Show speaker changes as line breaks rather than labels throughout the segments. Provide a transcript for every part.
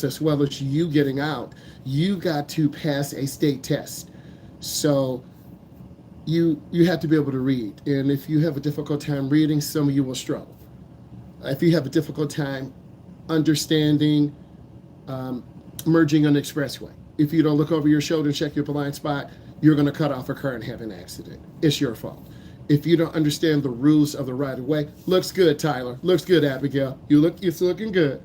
as well as you getting out, you got to pass a state test. So you have to be able to read. And if you have a difficult time reading, some of you will struggle. If you have a difficult time understanding merging on the expressway, if you don't look over your shoulder and check your blind spot, you're going to cut off a car and have an accident. It's your fault. If you don't understand the rules of the right of way, looks good, Tyler. Looks good, Abigail. It's looking good.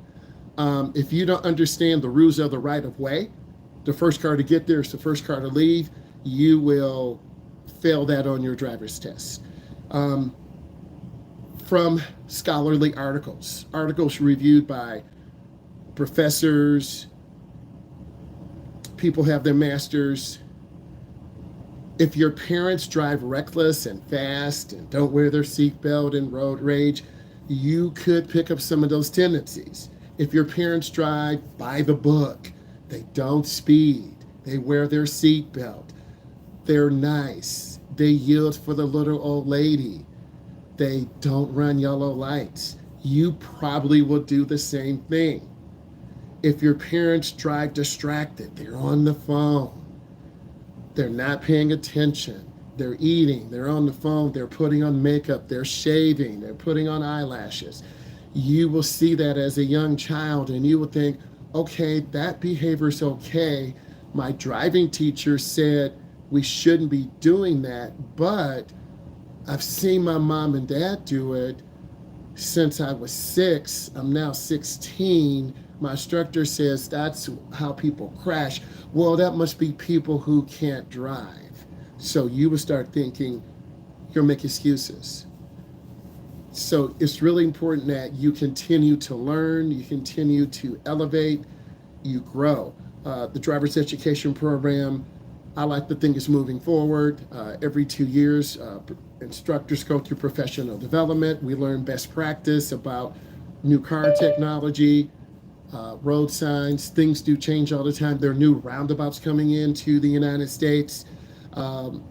If you don't understand the rules of the right of way, the first car to get there is the first car to leave. You will fail that on your driver's test. From scholarly articles reviewed by professors, people have their masters. If your parents drive reckless and fast and don't wear their seatbelt and road rage, you could pick up some of those tendencies. If your parents drive by the book, they don't speed, they wear their seatbelt, they're nice, they yield for the little old lady, they don't run yellow lights, you probably will do the same thing. If your parents drive distracted, they're on the phone, they're not paying attention, they're eating, they're on the phone, they're putting on makeup, they're shaving, they're putting on eyelashes, you will see that as a young child and you will think, okay, that behavior is okay. My driving teacher said we shouldn't be doing that, but I've seen my mom and dad do it since I was 6. I'm now 16. My instructor says that's how people crash. Well, that must be people who can't drive. So you will start thinking, you'll make excuses. So it's really important that you continue to learn, you continue to elevate, you grow. The driver's education program, I like to think is moving forward. Every 2 years, instructors go through professional development. We learn best practice about new car technology, road signs. Things do change all the time. There are new roundabouts coming into the United States.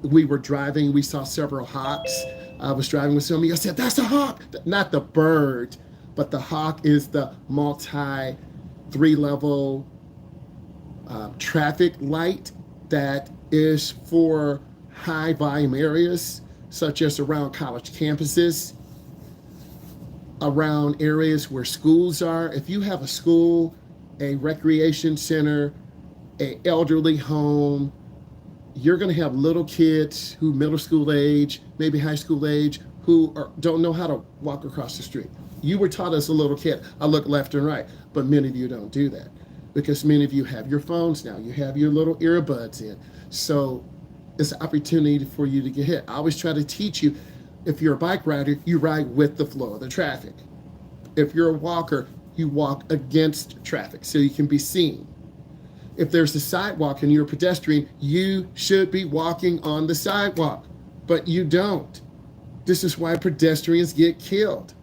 We were driving, we saw several hawks. I was driving with somebody, I said, that's a hawk, not the bird, but the hawk is the multi 3-level traffic light that is for high volume areas, such as around college campuses, around areas where schools are. If you have a school, a recreation center, an elderly home, you're going to have little kids who middle school age, maybe high school age, who don't know how to walk across the street. You were taught as a little kid, I look left and right, but many of you don't do that because many of you have your phones now. You have your little earbuds in. So it's an opportunity for you to get hit. I always try to teach you, if you're a bike rider, you ride with the flow of the traffic. If you're a walker, you walk against traffic so you can be seen. If there's a sidewalk and you're a pedestrian, you should be walking on the sidewalk, but you don't. This is why pedestrians get killed.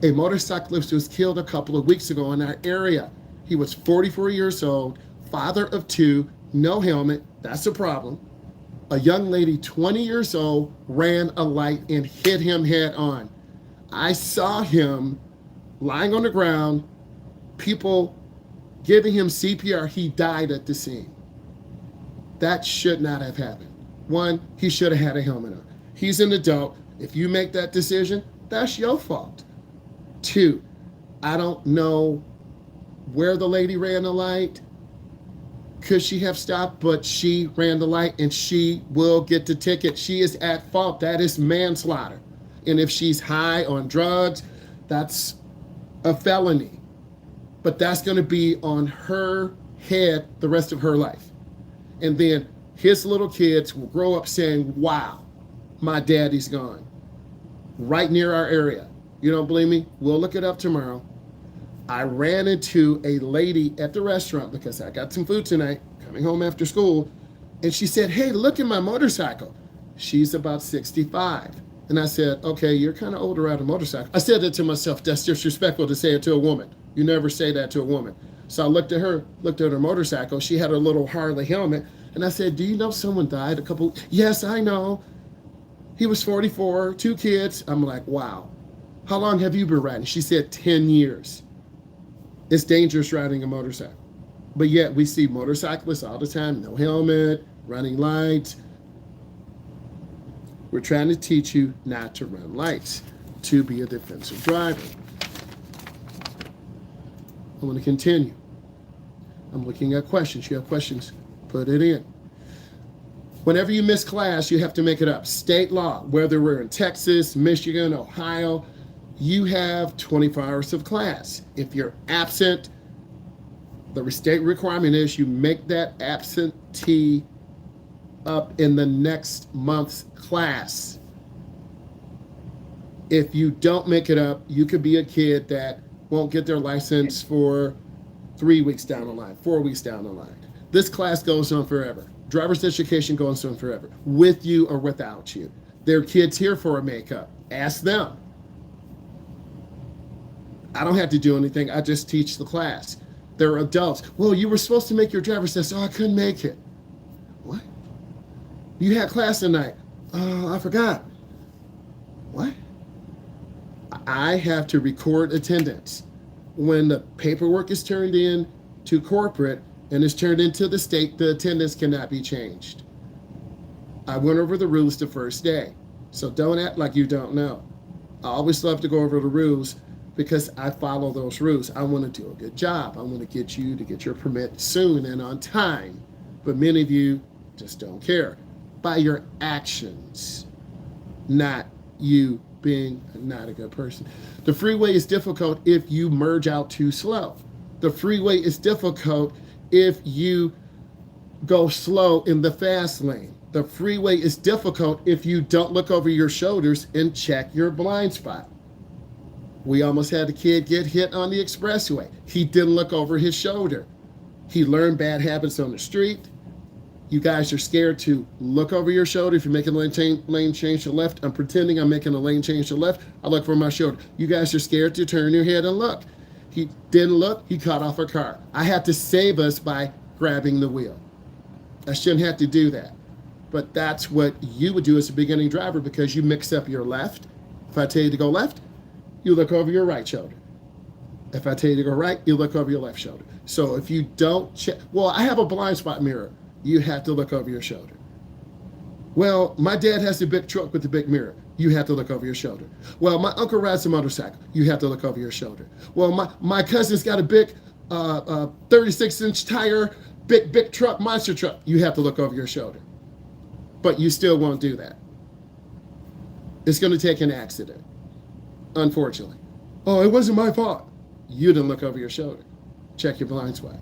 A motorcyclist was killed a couple of weeks ago in our area. He was 44 years old, father of 2, no helmet, that's a problem. A young lady, 20 years old, ran a light and hit him head on. I saw him lying on the ground, people giving him CPR, he died at the scene. That should not have happened. 1, he should have had a helmet on. He's an adult. If you make that decision, that's your fault. 2, I don't know where the lady ran the light. Could she have stopped? But she ran the light and she will get the ticket. She is at fault. That is manslaughter. And if she's high on drugs, that's a felony. But that's going to be on her head the rest of her life. And then his little kids will grow up saying, wow, my daddy's gone. Right near our area. You don't believe me? We'll look it up tomorrow. I ran into a lady at the restaurant because I got some food tonight, coming home after school. And she said, hey, look at my motorcycle. She's about 65. And I said, okay, you're kind of older on a motorcycle. I said that to myself. That's disrespectful to say it to a woman. You never say that to a woman. So I looked at her motorcycle. She had a little Harley helmet. And I said, do you know someone died a couple? Yes, I know. He was 44, 2 kids. I'm like, wow. How long have you been riding? She said 10 years. It's dangerous riding a motorcycle. But yet we see motorcyclists all the time, no helmet, running lights. We're trying to teach you not to run lights, to be a defensive driver. I'm going to continue. I'm looking at questions. You have questions, put it in. Whenever you miss class, you have to make it up. State law, whether we're in Texas, Michigan, Ohio, you have 24 hours of class. If you're absent, the state requirement is you make that absentee up in the next month's class. If you don't make it up, you could be a kid that won't get their license for 3 weeks down the line, 4 weeks down the line. This class goes on forever. Driver's education goes on forever, with you or without you. There are kids here for a makeup. Ask them. I don't have to do anything. I just teach the class. There are adults. Well, you were supposed to make your driver's test. Oh, I couldn't make it. What? You had class tonight. Oh, I forgot. What? I have to record attendance. When the paperwork is turned in to corporate and is turned into the state, the attendance cannot be changed. I went over the rules the first day, so don't act like you don't know. I always love to go over the rules because I follow those rules. I want to do a good job. I want to get you to get your permit soon and on time. But many of you just don't care. By your actions, not you being not a good person. The freeway is difficult if you merge out too slow. The freeway is difficult if you go slow in the fast lane. The freeway is difficult if you don't look over your shoulders and check your blind spot. We almost had a kid get hit on the expressway. He didn't look over his shoulder. He learned bad habits on the street. You guys are scared to look over your shoulder. If you're making a lane change to left, I'm pretending I'm making a lane change to left. I look for my shoulder. You guys are scared to turn your head and look. He didn't look. He cut off a car. I had to save us by grabbing the wheel. I shouldn't have to do that. But that's what you would do as a beginning driver because you mix up your left. If I tell you to go left, you look over your right shoulder. If I tell you to go right, you look over your left shoulder. So if you don't check, well, I have a blind spot mirror. You have to look over your shoulder. Well, my dad has the big truck with the big mirror. You have to look over your shoulder. Well, my uncle rides a motorcycle. You have to look over your shoulder. Well, my cousin's got a big 36-inch tire, big truck, monster truck. You have to look over your shoulder. But you still won't do that. It's going to take an accident, unfortunately. Oh, it wasn't my fault. You didn't look over your shoulder. Check your blind spot.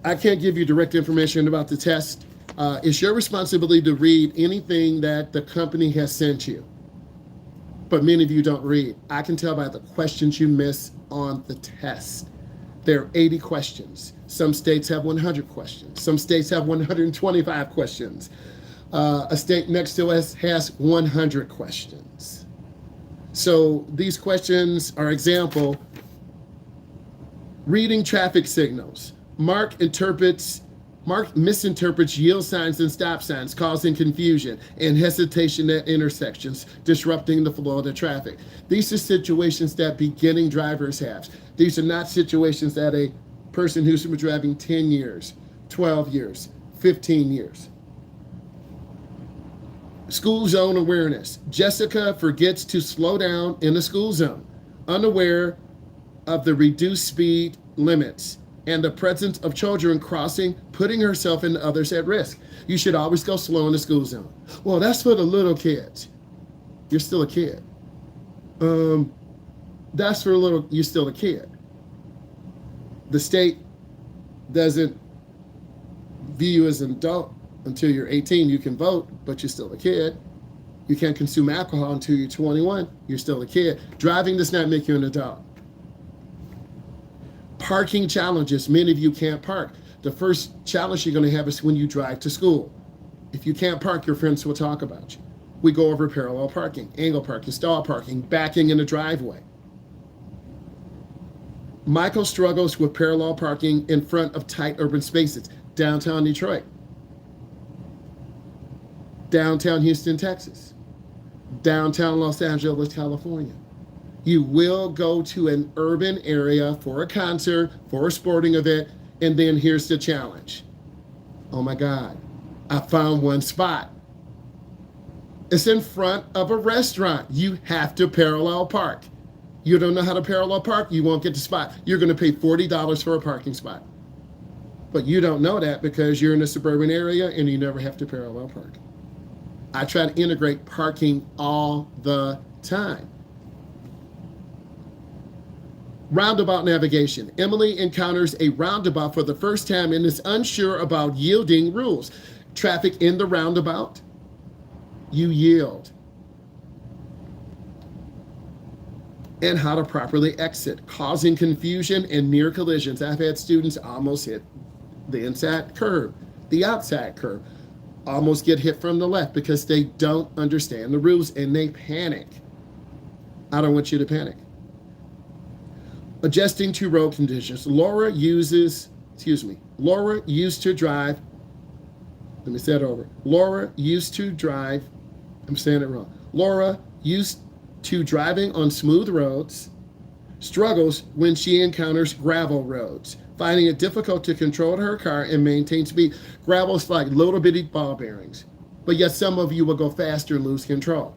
I can't give you direct information about the test. It's your responsibility to read anything that the company has sent you. But many of you don't read. I can tell by the questions you miss on the test. There are 80 questions. Some states have 100 questions. Some states have 125 questions. A state next to us has 100 questions. So these questions are example. Reading traffic signals. Mark misinterprets yield signs and stop signs, causing confusion and hesitation at intersections, disrupting the flow of the traffic. These are situations that beginning drivers have. These are not situations that a person who's been driving 10 years, 12 years, 15 years. School zone awareness. Jessica forgets to slow down in the school zone, unaware of the reduced speed limits and the presence of children crossing, putting herself and others at risk. You should always go slow in the school zone. Well, that's for the little kids. You're still a kid. That's for you're still a kid. The state doesn't view you as an adult until you're 18. You can vote, but you're still a kid. You can't consume alcohol until you're 21. You're still a kid. Driving does not make you an adult. Parking challenges. Many of you can't park. The first challenge you're going to have is when you drive to school. If you can't park, your friends will talk about you. We go over parallel parking, angle parking, stall parking, backing in the driveway. Michael struggles with parallel parking in front of tight urban spaces. Downtown Detroit. Downtown Houston, Texas. downtown Los Angeles, California. You will go to an urban area for a concert, for a sporting event, and then here's the challenge. Oh my God, I found one spot. It's in front of a restaurant. You have to parallel park. You don't know how to parallel park, you won't get the spot. You're going to pay $40 for a parking spot. But you don't know that because you're in a suburban area and you never have to parallel park. I try to integrate parking all the time. Roundabout navigation. Emily encounters a roundabout for the first time and is unsure about yielding rules. Traffic in the roundabout, you yield. And how to properly exit, causing confusion and near collisions. I've had students almost hit the inside curb, the outside curb, almost get hit from the left because they don't understand the rules and they panic. I don't want you to panic. Adjusting to road conditions. Laura used to drive, let me say it over. Laura used to drive, I'm saying it wrong. Laura used to driving on smooth roads, struggles when she encounters gravel roads, finding it difficult to control her car and maintain speed. Gravel's like little bitty ball bearings, but yet some of you will go faster and lose control.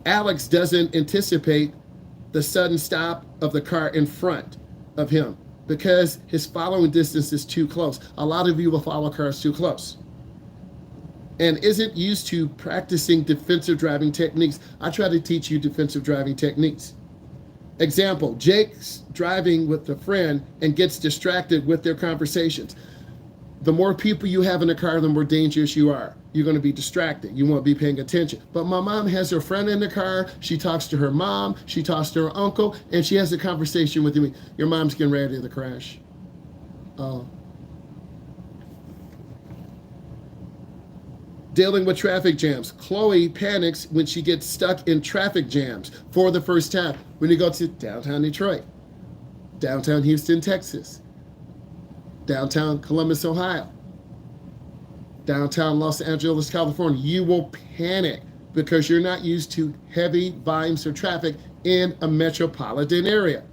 Alex doesn't anticipate the sudden stop of the car in front of him because his following distance is too close. A lot of you will follow cars too close and isn't used to practicing defensive driving techniques. I try to teach you defensive driving techniques. Example, Jake's driving with a friend and gets distracted with their conversations. The more people you have in the car, the more dangerous you are. You're going to be distracted. You won't be paying attention. But my mom has her friend in the car. She talks to her mom. She talks to her uncle. And she has a conversation with me. Your mom's getting ready to crash. Oh. Dealing with traffic jams. Chloe panics when she gets stuck in traffic jams for the first time. When you go to downtown Detroit, downtown Houston, Texas, downtown Columbus, Ohio, downtown Los Angeles, California, you will panic because you're not used to heavy volumes of traffic in a metropolitan area.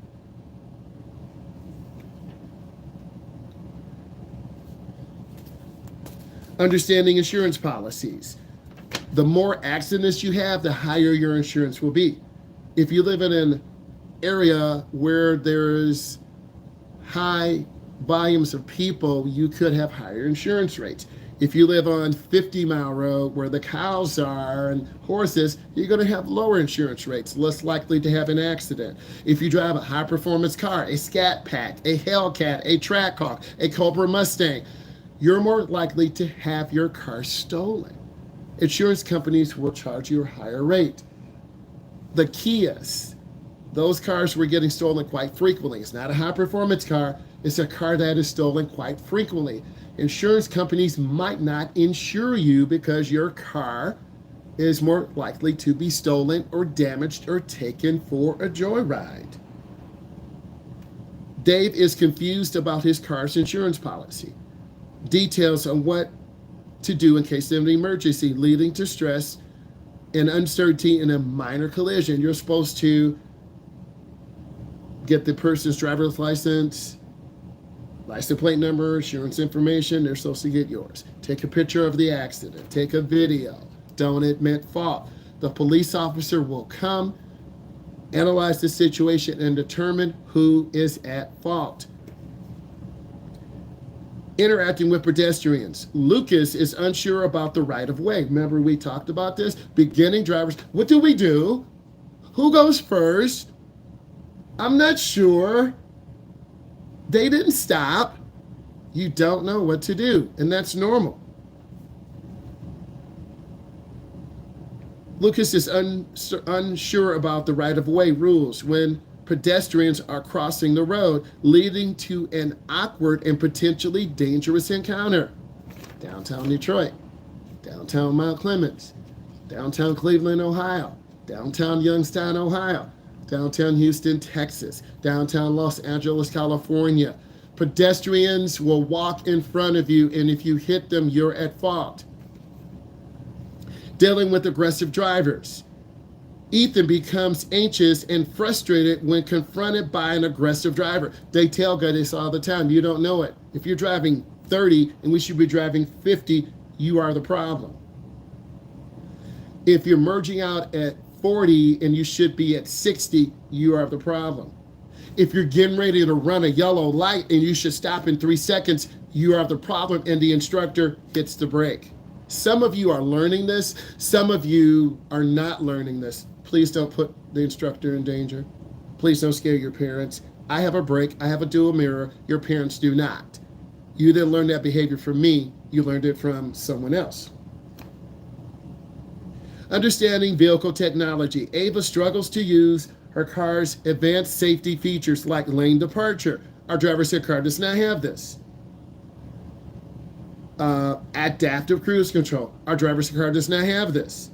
Understanding insurance policies. The more accidents you have, the higher your insurance will be. If you live in an area where there's high volumes of people, you could have higher insurance rates. If you live on 50 Mile Road where the cows are and horses, you're going to have lower insurance rates, less likely to have an accident. If you drive a high performance car, a Scat Pack, a Hellcat, a Trackhawk, a Cobra Mustang, you're more likely to have your car stolen. Insurance companies will charge you a higher rate. The Kias, those cars were getting stolen quite frequently. It's not a high performance car, it's a car that is stolen quite frequently. Insurance companies might not insure you because your car is more likely to be stolen or damaged or taken for a joyride. Dave is confused about his car's insurance policy. Details on what to do in case of an emergency, leading to stress and uncertainty in a minor collision. You're supposed to get the person's driver's license plate number, insurance information. They're supposed to get yours. Take a picture of the accident. Take a video. Don't admit fault. The police officer will come, analyze the situation, and determine who is at fault. Interacting with pedestrians. Lucas is unsure about the right of way. Remember we talked about this? Beginning drivers. What do we do? Who goes first? I'm not sure. They didn't stop. You don't know what to do, and that's normal. Lucas is unsure about the right of way rules when pedestrians are crossing the road, leading to an awkward and potentially dangerous encounter. Downtown Detroit, downtown Mount Clemens, downtown Cleveland, Ohio, downtown Youngstown, Ohio, downtown Houston, Texas, downtown Los Angeles, California. Pedestrians will walk in front of you, and if you hit them, you're at fault. Dealing with aggressive drivers. Ethan becomes anxious and frustrated when confronted by an aggressive driver. They tailgate us all the time. You don't know it. If you're driving 30 and we should be driving 50, you are the problem. If you're merging out at 40 and you should be at 60, you are the problem. If you're getting ready to run a yellow light and you should stop in 3 seconds, you are the problem, and the instructor hits the brake. Some of you are learning this. Some of you are not learning this. Please don't put the instructor in danger. Please don't scare your parents. I have a brake. I have a dual mirror. Your parents do not. You didn't learn that behavior from me. You learned it from someone else. Understanding vehicle technology. Ava struggles to use her car's advanced safety features like lane departure. Our driver's car does not have this. Adaptive cruise control. Our driver's car does not have this.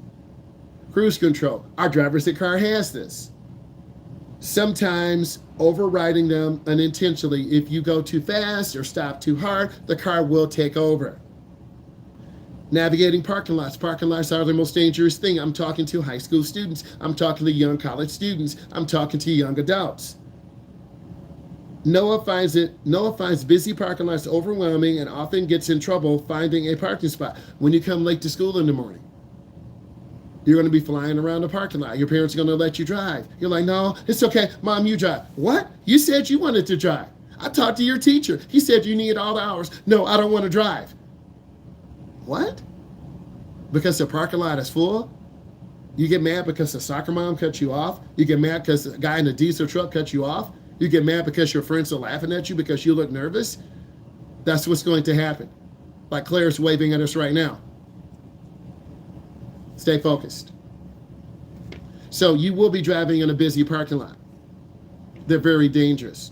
Cruise control. Our driver's car has this. Sometimes overriding them unintentionally. If you go too fast or stop too hard, the car will take over. Navigating parking lots. Parking lots are the most dangerous thing. I'm talking to high school students. I'm talking to young college students. I'm talking to young adults. Noah finds busy parking lots overwhelming and often gets in trouble finding a parking spot. When you come late to school in the morning, you're going to be flying around the parking lot. Your parents are going to let you drive. You're like, no, it's okay. Mom, you drive. What? You said you wanted to drive. I talked to your teacher. He said you need all the hours. No, I don't want to drive. What? Because the parking lot is full? You get mad because the soccer mom cut you off? You get mad because the guy in the diesel truck cut you off? You get mad because your friends are laughing at you because you look nervous? That's what's going to happen. Like Claire's waving at us right now. Stay focused. So you will be driving in a busy parking lot. They're very dangerous.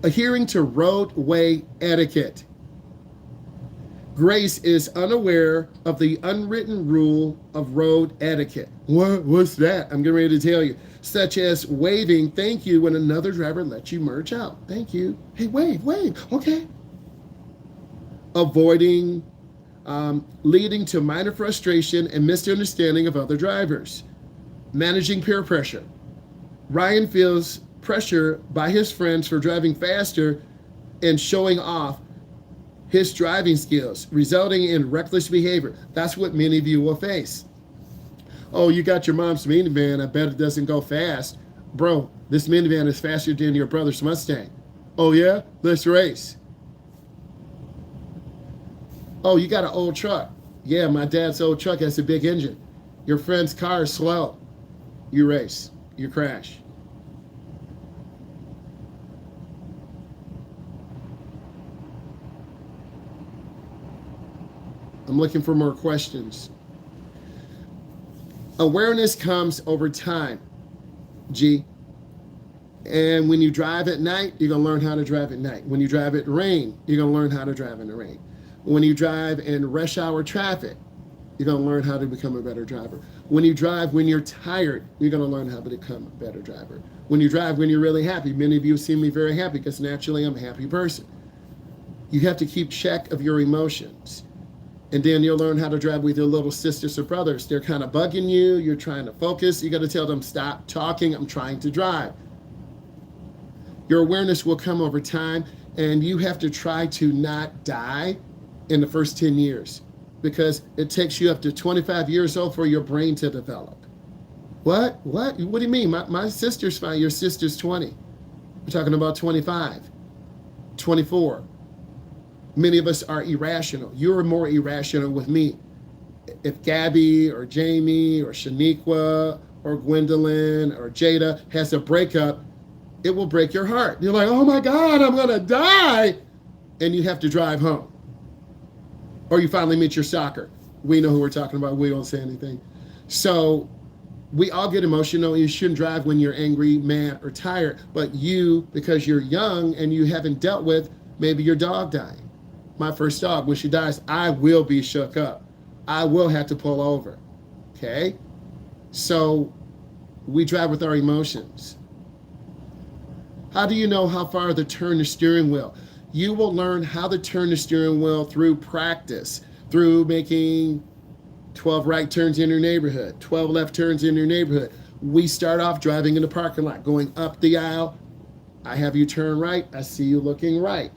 Adhering to roadway etiquette. Grace is unaware of the unwritten rule of road etiquette. What's that? I'm getting ready to tell you. Such as waving thank you when another driver lets you merge out. Thank you. Hey, wave. Okay. Avoiding, leading to minor frustration and misunderstanding of other drivers. Managing peer pressure. Ryan feels pressure by his friends for driving faster and showing off his driving skills, resulting in reckless behavior. That's what many of you will face. Oh, you got your mom's minivan. I bet it doesn't go fast. Bro, this minivan is faster than your brother's Mustang. Oh, yeah? Let's race. Oh, you got an old truck. Yeah, my dad's old truck has a big engine. Your friend's car is slow. You race. You crash. I'm looking for more questions. Awareness comes over time, G. And when you drive at night, you're going to learn how to drive at night. When you drive at rain, you're going to learn how to drive in the rain. When you drive in rush hour traffic, you're going to learn how to become a better driver. When you drive when you're tired, you're going to learn how to become a better driver. When you drive when you're really happy, many of you see me very happy because naturally I'm a happy person. You have to keep check of your emotions. And then you'll learn how to drive with your little sisters or brothers. They're kind of bugging you. You're trying to focus. You got to tell them, stop talking. I'm trying to drive. Your awareness will come over time, and you have to try to not die in the first 10 years because it takes you up to 25 years old for your brain to develop. What? What do you mean? My sister's fine. Your sister's 20. We're talking about 25, 24. Many of us are irrational. You're more irrational with me. If Gabby or Jamie or Shaniqua or Gwendolyn or Jada has a breakup, it will break your heart. You're like, oh my God, I'm going to die. And you have to drive home. Or you finally meet your stalker. We know who we're talking about. We don't say anything. So we all get emotional. You shouldn't drive when you're angry, mad, or tired. But you, because you're young and you haven't dealt with maybe your dog dying. My first dog, when she dies, I will be shook up. I will have to pull over. Okay? So we drive with our emotions. How do you know how far to turn the steering wheel? You will learn how to turn the steering wheel through practice. through making 12 right turns in your neighborhood, 12 left turns in your neighborhood. We start off driving in the parking lot, going up the aisle. I have you turn right, I see you looking right.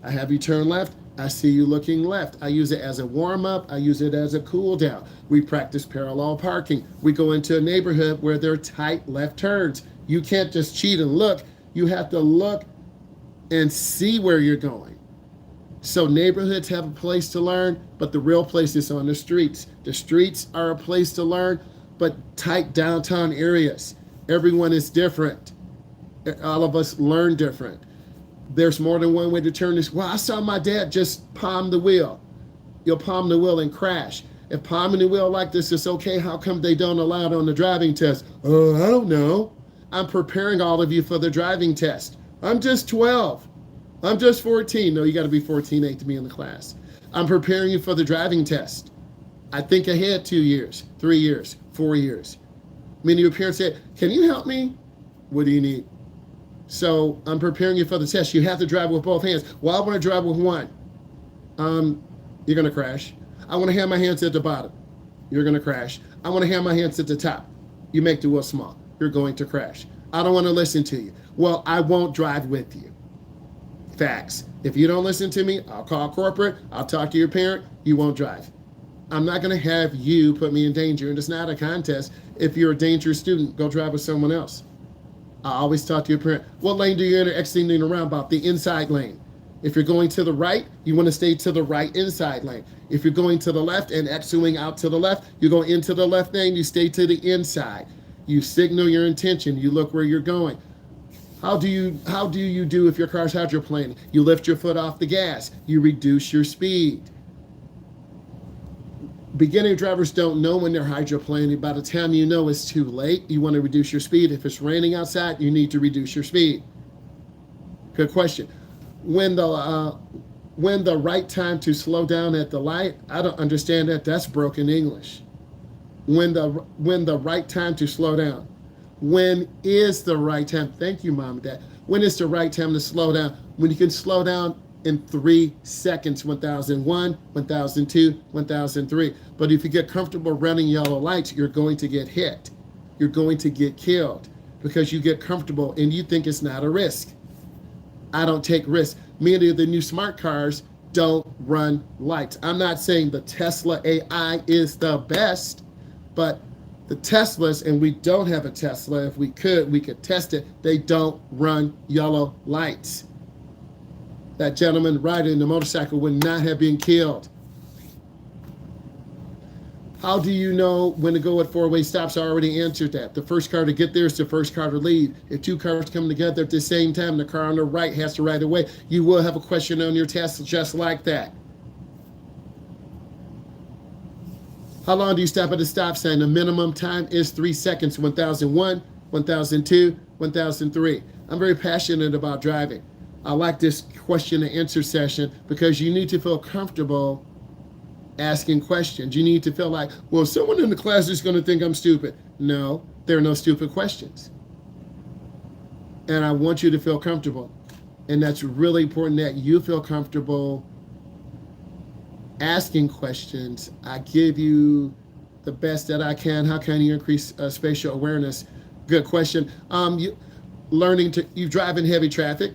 I have you turn left, I see you looking left. I use it as a warm-up, I use it as a cool down. We practice parallel parking. We go into a neighborhood where there are tight left turns. You can't just cheat and look, you have to look and see where you're going. So neighborhoods have a place to learn, but the real place is on the streets. The streets are a place to learn, but tight downtown areas. Everyone is different. All of us learn different. There's more than one way to turn this. Well, I saw my dad just palm the wheel. You'll palm the wheel and crash. If palming the wheel like this is okay, how come they don't allow it on the driving test? Oh, I don't know. I'm preparing all of you for the driving test. I'm just 12. I'm just 14. No, you got to be 14, to be in the class. I'm preparing you for the driving test. I think ahead 2 years, 3 years, 4 years. Many of your parents say, can you help me? What do you need? So I'm preparing you for the test. You have to drive with both hands. Well, I want to drive with one. You're going to crash. I want to have my hands at the bottom. You're going to crash. I want to have my hands at the top. You make the wheel small. You're going to crash. I don't want to listen to you. Well, I won't drive with you. Facts. If you don't listen to me, I'll call corporate. I'll talk to your parent. You won't drive. I'm not going to have you put me in danger. And it's not a contest. If you're a dangerous student, go drive with someone else. I always talk to your parent. What lane do you enter exiting in a roundabout? The inside lane. If you're going to the right, you want to stay to the right inside lane. If you're going to the left and exiting out to the left, you go into the left lane, you stay to the inside. You signal your intention. You look where you're going. How do you do if your car's hydroplaning? You lift your foot off the gas. You reduce your speed. Beginning drivers don't know when they're hydroplaning. By the time you know, it's too late. You want to reduce your speed. If it's raining outside, you need to reduce your speed. Good question. When the right time to slow down at the light, I don't understand that. That's broken English. When the right time to slow down. When is the right time? Thank you, Mom and Dad. When is the right time to slow down? When you can slow down in 3 seconds, 1001, 1002, 1003. But if you get comfortable running yellow lights, you're going to get hit. You're going to get killed because you get comfortable and you think it's not a risk. I don't take risks. Many of the new smart cars don't run lights. I'm not saying the Tesla AI is the best, but the Teslas, and we don't have a Tesla. If we could test it. They don't run yellow lights. That gentleman riding the motorcycle would not have been killed. How do you know when to go at four-way stops? I already answered that. The first car to get there is the first car to leave. If two cars come together at the same time, the car on the right has to right away. You will have a question on your test just like that. How long do you stop at a stop sign? The minimum time is 3 seconds, 1001, 1002, 1003. I'm very passionate about driving. I like this question and answer session because you need to feel comfortable asking questions. You need to feel like, well, someone in the class is going to think I'm stupid. No, there are no stupid questions. And I want you to feel comfortable. And that's really important that you feel comfortable asking questions. I give you the best that I can. How can you increase spatial awareness? Good question. You drive in heavy traffic.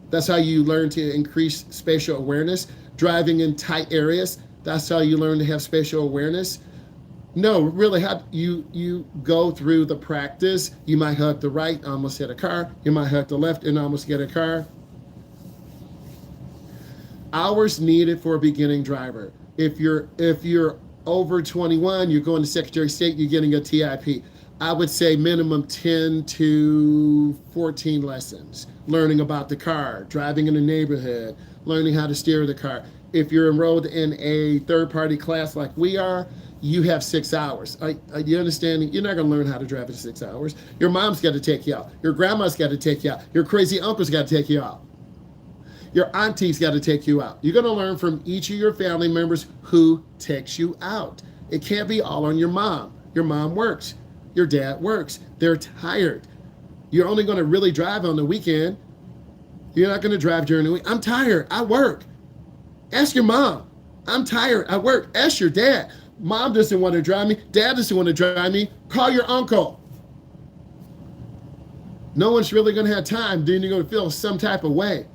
That's how you learn to increase spatial awareness. Driving in tight areas, that's how you learn to have spatial awareness. No, really, how you go through the practice. You might hug the right, almost hit a car. You might hug the left and almost get a car. Hours needed for a beginning driver. If you're over 21, you're going to Secretary of State, you're getting a TIP. I would say minimum 10 to 14 lessons. Learning about the car, driving in the neighborhood, learning how to steer the car. If you're enrolled in a third-party class like we are, you have 6 hours. You understand? You're not going to learn how to drive in 6 hours. Your mom's got to take you out. Your grandma's got to take you out. Your crazy uncle's got to take you out. Your auntie's got to take you out. You're going to learn from each of your family members who takes you out. It can't be all on your mom. Your mom works. Your dad works. They're tired. You're only going to really drive on the weekend. You're not going to drive during the week. I'm tired. I work. Ask your mom. I'm tired. I work. Ask your dad. Mom doesn't want to drive me. Dad doesn't want to drive me. Call your uncle. No one's really going to have time. Then you're going to feel some type of way.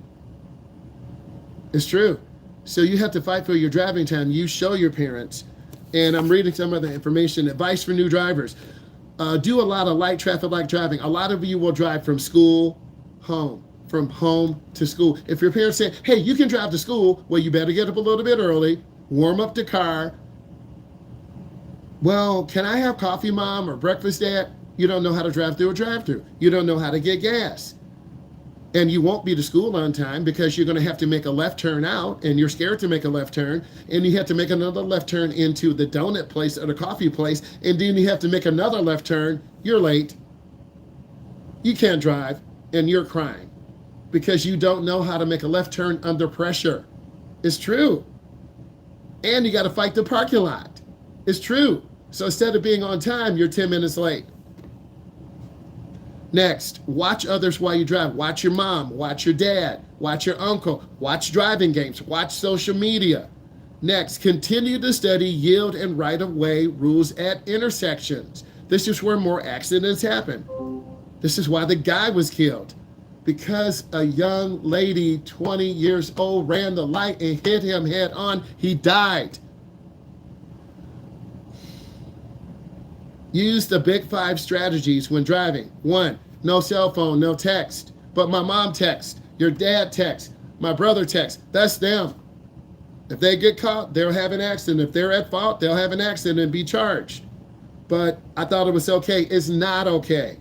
It's true. So you have to fight for your driving time. You show your parents. And I'm reading some of the information. Advice for new drivers. Do a lot of light traffic light driving. A lot of you will drive from school home. From home to school. If your parents say, hey, you can drive to school, well, you better get up a little bit early, warm up the car. Well, can I have coffee, Mom, or breakfast, Dad? You don't know how to drive through a drive-through. You don't know how to get gas. And you won't be to school on time because you're going to have to make a left turn out, and you're scared to make a left turn, and you have to make another left turn into the donut place or the coffee place, and then you have to make another left turn. You're late. You can't drive, and you're crying because you don't know how to make a left turn under pressure. It's true. And you got to fight the parking lot. It's true. So instead of being on time, you're 10 minutes late. Next, watch others while you drive. Watch your mom, watch your dad, watch your uncle, watch driving games, watch social media. Next, continue to study yield and right-of-way rules at intersections. This is where more accidents happen. This is why the guy was killed. Because a young lady, 20 years old, ran the light and hit him head on, he died. Use the big 5 strategies when driving. 1, no cell phone, no text. But my mom texts, your dad texts, my brother texts. That's them. If they get caught, they'll have an accident. If they're at fault, they'll have an accident and be charged. But I thought it was okay. It's not okay.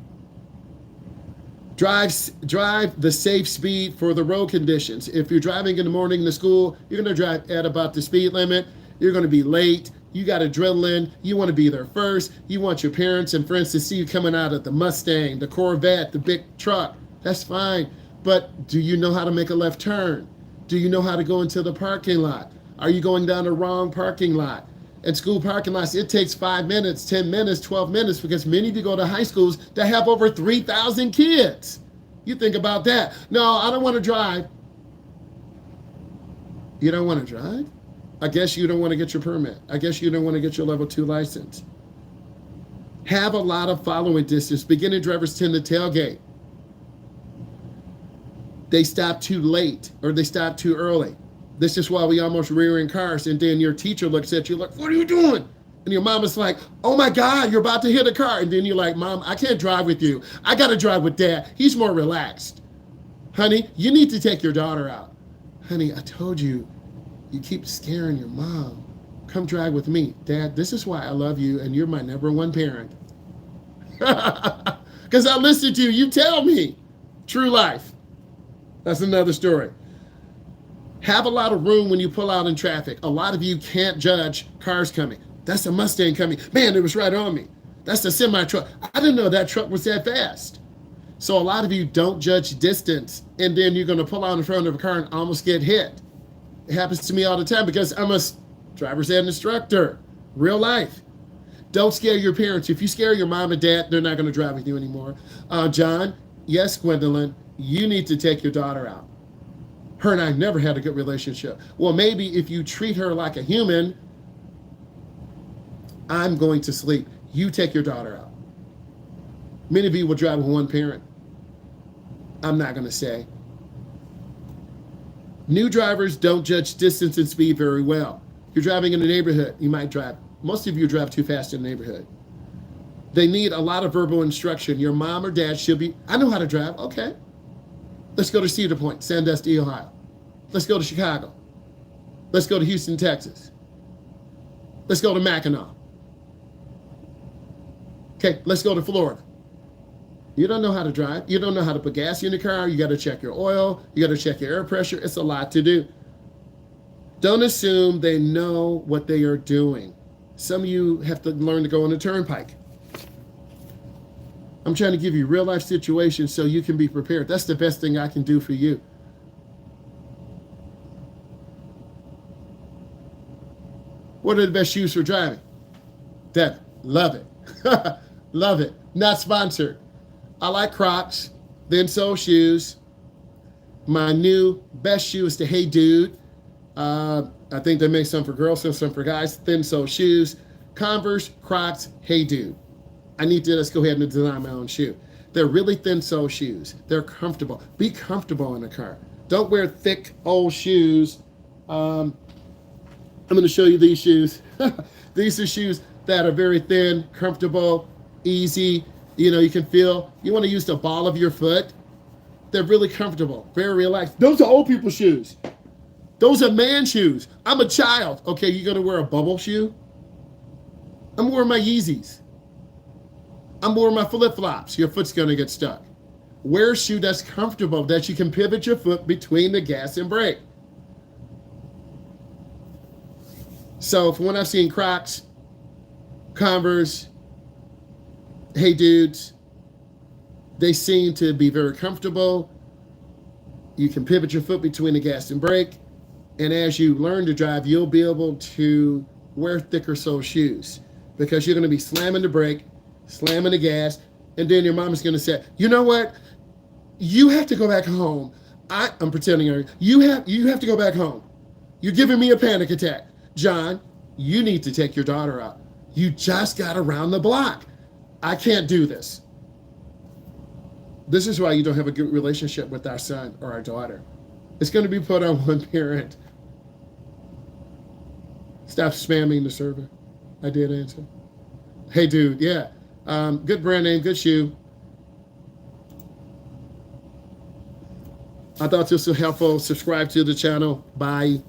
Drive the safe speed for the road conditions. If you're driving in the morning to school, you're going to drive at about the speed limit. You're going to be late. You got adrenaline. You want to be there first. You want your parents and friends to see you coming out of the Mustang, the Corvette, the big truck. That's fine. But do you know how to make a left turn? Do you know how to go into the parking lot? Are you going down the wrong parking lot? At school parking lots, it takes 5 minutes, 10 minutes, 12 minutes because many of you go to high schools that have over 3,000 kids. You think about that. No, I don't want to drive. You don't want to drive? I guess you don't want to get your permit. I guess you don't want to get your level 2 license. Have a lot of following distance. Beginning drivers tend to tailgate. They stop too late or they stop too early. This is why we almost rear in cars, and then your teacher looks at you like, what are you doing? And your mom is like, oh my God, you're about to hit a car. And then you're like, Mom, I can't drive with you. I got to drive with Dad. He's more relaxed. Honey, you need to take your daughter out. Honey, I told you, you keep scaring your mom. Come drive with me. Dad, this is why I love you, and you're my number one parent. Because I listen to you. You tell me. True life. That's another story. Have a lot of room when you pull out in traffic. A lot of you can't judge cars coming. That's a Mustang coming. Man, it was right on me. That's a semi-truck. I didn't know that truck was that fast. So a lot of you don't judge distance, and then you're going to pull out in front of a car and almost get hit. It happens to me all the time because I'm a driver's ed instructor. Real life. Don't scare your parents. If you scare your mom and dad, they're not going to drive with you anymore. John, yes, Gwendolyn, you need to take your daughter out. Her and I never had a good relationship. Well, maybe if you treat her like a human, I'm going to sleep. You take your daughter out. Many of you will drive with one parent. I'm not going to say. New drivers don't judge distance and speed very well. You're driving in a neighborhood, you might drive. Most of you drive too fast in the neighborhood. They need a lot of verbal instruction. Your mom or dad should be, I know how to drive. Okay. Let's go to Cedar Point, Sandusky, Ohio. Let's go to Chicago. Let's go to Houston, Texas. Let's go to Mackinac. Okay, let's go to Florida. You don't know how to drive. You don't know how to put gas in the car. You got to check your oil. You got to check your air pressure. It's a lot to do. Don't assume they know what they are doing. Some of you have to learn to go on the turnpike. I'm trying to give you real life situations so you can be prepared. That's the best thing I can do for you. What are the best shoes for driving? Devin, love it. Love it. Not sponsored. I like Crocs, the insole shoes. My new best shoe is the Hey Dude. I think they make some for girls and some for guys. Thin sole shoes, Converse, Crocs. Hey dude, I need to just go ahead and design my own shoe. They're really thin sole shoes. They're comfortable. Be comfortable in the car. Don't wear thick old shoes. I'm going to show you these shoes. These are shoes that are very thin, comfortable, easy. You know, you can feel. You want to use the ball of your foot. They're really comfortable, very relaxed. Those are old people shoes. Those are man shoes. I'm a child. Okay, you're going to wear a bubble shoe? I'm wearing my Yeezys. I'm wearing my flip-flops. Your foot's going to get stuck. Wear a shoe that's comfortable, that you can pivot your foot between the gas and brake. So from what I've seen, Crocs, Converse, Hey Dudes, they seem to be very comfortable. You can pivot your foot between the gas and brake. And as you learn to drive, you'll be able to wear thicker sole shoes because you're going to be slamming the brake, slamming the gas, and then your mom is going to say, you know what? You have to go back home. I'm pretending. You have to go back home. You're giving me a panic attack. John, you need to take your daughter out. You just got around the block. I can't do this. This is why you don't have a good relationship with our son or our daughter. It's going to be put on one parent. Stop spamming the server. I did answer. Hey, dude, yeah. Good brand name, good shoe. I thought this was helpful. Subscribe to the channel. Bye.